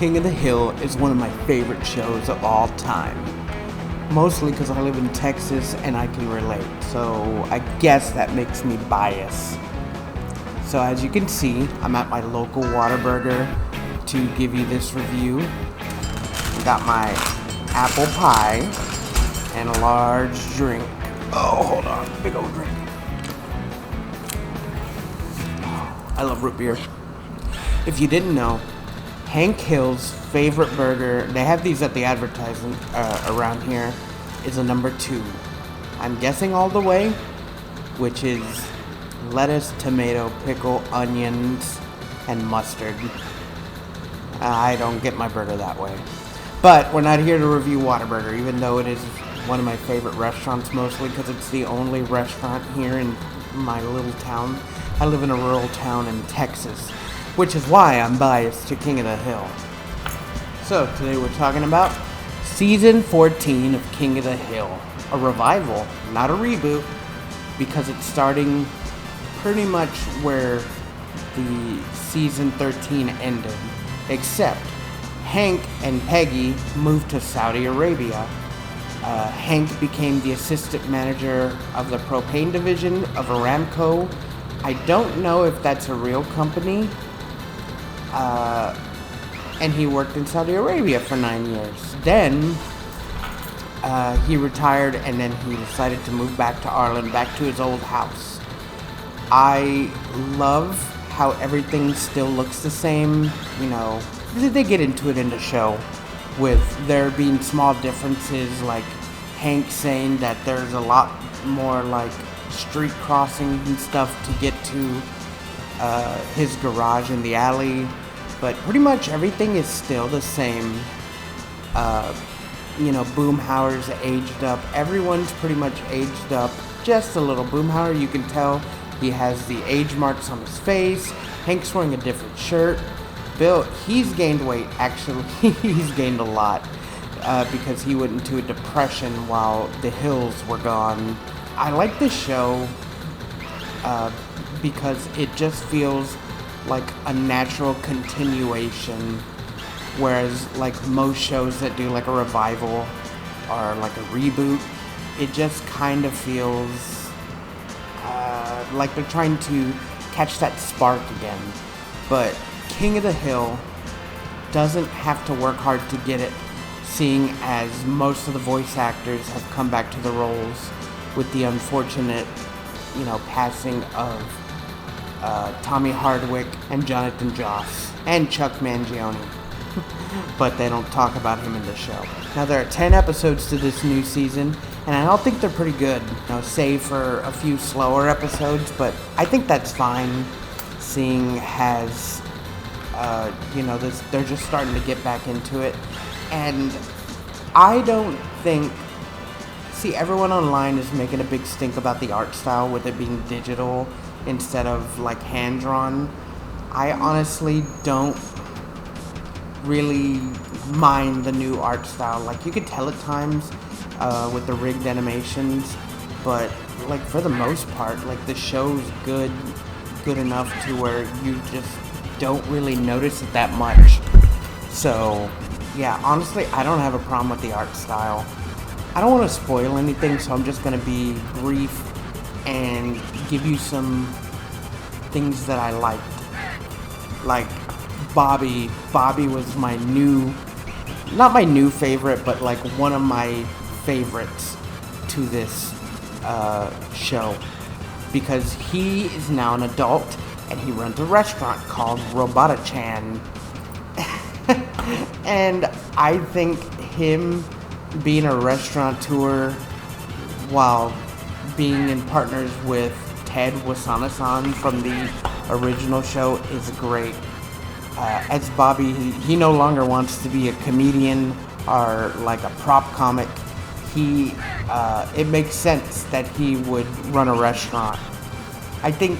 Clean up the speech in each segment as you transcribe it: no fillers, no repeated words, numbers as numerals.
King of the Hill is one of my favorite shows of all time. Mostly because I live in Texas and I can relate, so I guess that makes me biased. So as you can see, I'm at my local Whataburger to give you this review. Got my apple pie and a large drink. Oh, hold on, big old drink. I love root beer. If you didn't know, Hank Hill's favorite burger, they have these at the advertisement around here, is a number 2. I'm guessing all the way, which is lettuce, tomato, pickle, onions, and mustard. I don't get my burger that way. But we're not here to review Whataburger, even though it is one of my favorite restaurants, mostly because it's the only restaurant here in my little town. I live in a rural town in Texas, which is why I'm biased to King of the Hill. So today we're talking about Season 14 of King of the Hill. A revival, not a reboot, because it's starting pretty much where the Season 13 ended. Except Hank and Peggy moved to Saudi Arabia. Hank became the assistant manager of the propane division of Aramco. I don't know if that's a real company. And he worked in Saudi Arabia for 9 years. Then he retired, and then he decided to move back to Ireland, back to his old house. I love how everything still looks the same. You know, they get into it in the show with there being small differences, like Hank saying that there's a lot more like street crossings and stuff to get to his garage in the alley, but pretty much everything is still the same. Boomhauer's aged up. Everyone's pretty much aged up just a little. Boomhauer, you can tell he has the age marks on his face. Hank's wearing a different shirt. Bill, he's gained weight. Actually, he's gained a lot because he went into a depression while the Hills were gone. I like this show because it just feels like a natural continuation, whereas like most shows that do like a revival or like a reboot, it just kind of feels like they're trying to catch that spark again. But King of the Hill doesn't have to work hard to get it, seeing as most of the voice actors have come back to the roles with the unfortunate, passing of Tommy Hardwick and Jonathan Joss and Chuck Mangione. But they don't talk about him in the show. Now there are 10 episodes to this new season, and I don't think they're pretty good, save for a few slower episodes, but I think that's fine, seeing as, they're just starting to get back into it. And I don't think, everyone online is making a big stink about the art style with it being digital instead of like hand-drawn. I honestly don't really mind the new art style. Like, you could tell at times with the rigged animations, but like for the most part, like the show's good enough to where you just don't really notice it that much. So yeah, honestly, I don't have a problem with the art style. I don't want to spoil anything, so I'm just going to be brief and give you some things that I liked. Like Bobby. Bobby was my not my new favorite, but like one of my favorites to this show. Because he is now an adult, and he runs a restaurant called Robota-chan. And I think him being a restaurateur while being in partners with Ted Wasana-san from the original show is great. As Bobby, he no longer wants to be a comedian or like a prop comic. It makes sense that he would run a restaurant. I think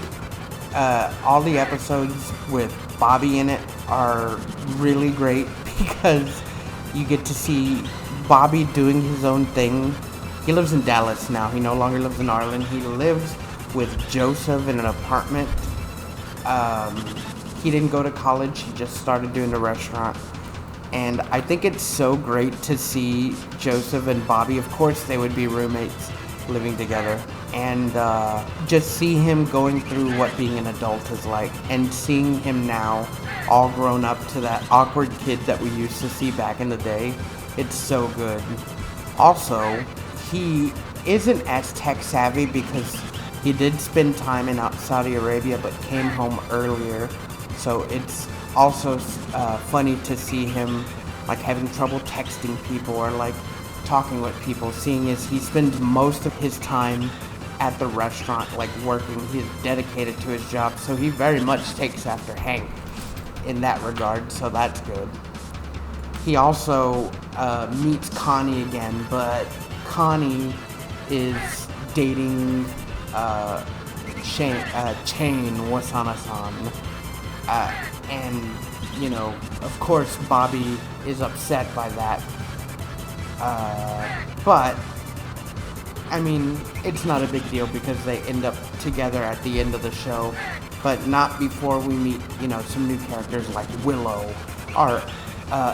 all the episodes with Bobby in it are really great because you get to see Bobby doing his own thing. He lives in Dallas now. He no longer lives in Ireland. He lives with Joseph in an apartment. He didn't go to college. He just started doing the restaurant. And I think it's so great to see Joseph and Bobby. Of course, they would be roommates living together. And just see him going through what being an adult is like. And seeing him now all grown up to that awkward kid that we used to see back in the day. It's so good. Also, he isn't as tech savvy because he did spend time in Saudi Arabia but came home earlier. So it's also funny to see him like having trouble texting people or like talking with people, seeing as he spends most of his time at the restaurant like working. He's dedicated to his job, so he very much takes after Hank in that regard, so that's good. He also meets Connie again, but Connie is dating Chain Wasana-san. And, you know, of course Bobby is upset by that. But, I mean, it's not a big deal because they end up together at the end of the show. But not before we meet, you know, some new characters like Willow or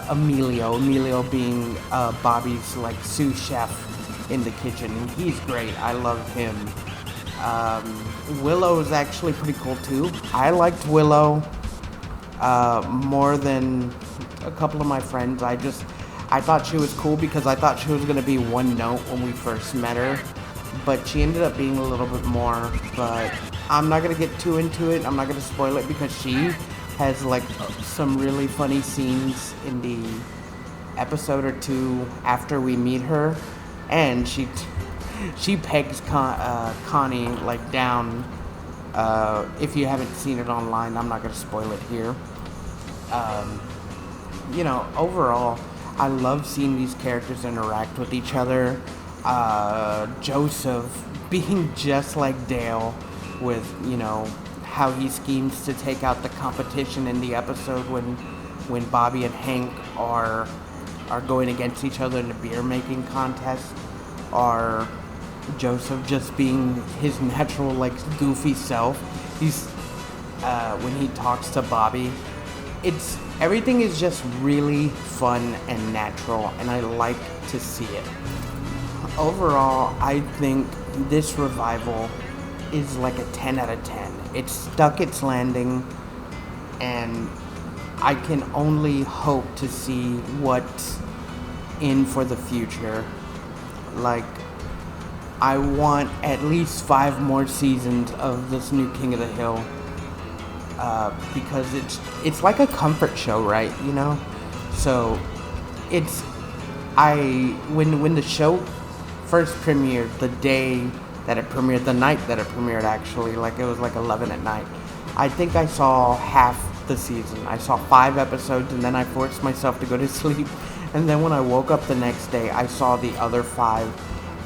Emilio. Emilio being Bobby's, like, sous chef in the kitchen. And he's great. I love him. Willow is actually pretty cool, too. I liked Willow more than a couple of my friends. I thought she was cool because I thought she was going to be one note when we first met her. But she ended up being a little bit more. But I'm not going to get too into it. I'm not going to spoil it because she has like some really funny scenes in the episode or two after we meet her. And she pegs Connie like down. If you haven't seen it online, I'm not going to spoil it here. You know, overall, I love seeing these characters interact with each other. Joseph being just like Dale with, you know, how he schemes to take out the competition in the episode when Bobby and Hank are going against each other in a beer making contest, or Joseph just being his natural like goofy self. He's when he talks to Bobby, everything is just really fun and natural, and I like to see it. Overall, I think this revival is like a 10 out of 10. It stuck its landing, and I can only hope to see what's in for the future. Like, I want at least 5 more seasons of this new King of the Hill. Because it's like a comfort show, right? You know? So, when the show first premiered, the day that it premiered, the night that it premiered actually, like it was like 11 at night, I think I saw half the season. I saw 5 episodes and then I forced myself to go to sleep. And then when I woke up the next day, I saw the other 5.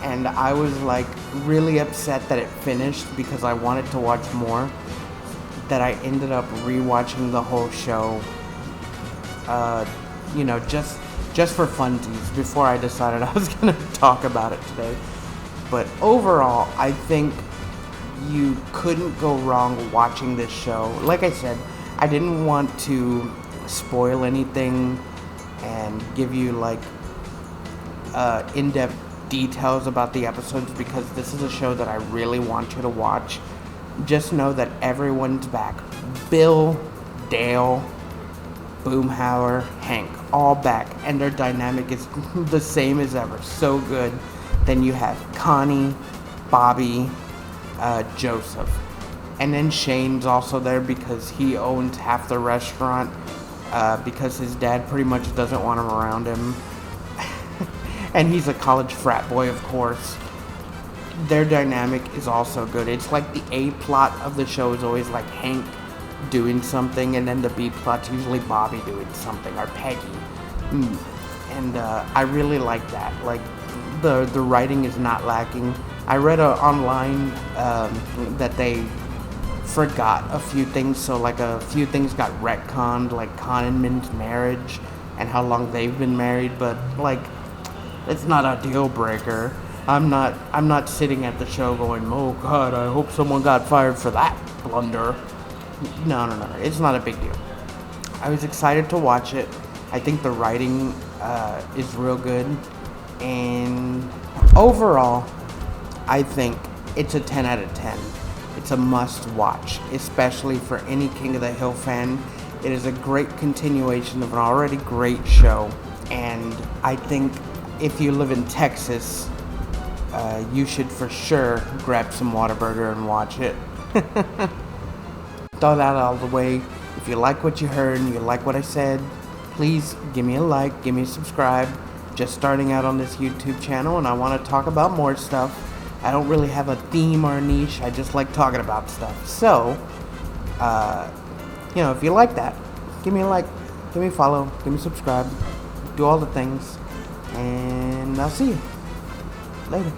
And I was like really upset that it finished because I wanted to watch more, that I ended up rewatching the whole show, you know, just for funsies before I decided I was going to talk about it today. But overall, I think you couldn't go wrong watching this show. Like I said, I didn't want to spoil anything and give you like in-depth details about the episodes because this is a show that I really want you to watch. Just know that everyone's back. Bill, Dale, Boomhauer, Hank, all back, and their dynamic is the same as ever. So good. Then you have Connie, Bobby, Joseph. And then Shane's also there because he owns half the restaurant because his dad pretty much doesn't want him around him. And he's a college frat boy, of course. Their dynamic is also good. It's like the A plot of the show is always like Hank doing something, and then the B plot's usually Bobby doing something, or Peggy. And I really like that. Like, the writing is not lacking. I read online that they forgot a few things, so like a few things got retconned, like Kahneman's marriage and how long they've been married, but like, it's not a deal breaker. I'm not sitting at the show going, oh God, I hope someone got fired for that blunder. No, it's not a big deal. I was excited to watch it. I think the writing is real good, and overall, I think it's a 10 out of 10. It's a must watch, especially for any King of the Hill fan. It is a great continuation of an already great show, and I think if you live in Texas, you should for sure grab some Whataburger and watch it. Throw that out of the way. If you like what you heard and you like what I said, please give me a like, give me a subscribe. Just starting out on this YouTube channel, and I want to talk about more stuff. I don't really have a theme or a niche. I just like talking about stuff. So, if you like that, give me a like, give me a follow, give me a subscribe, do all the things, and I'll see you later.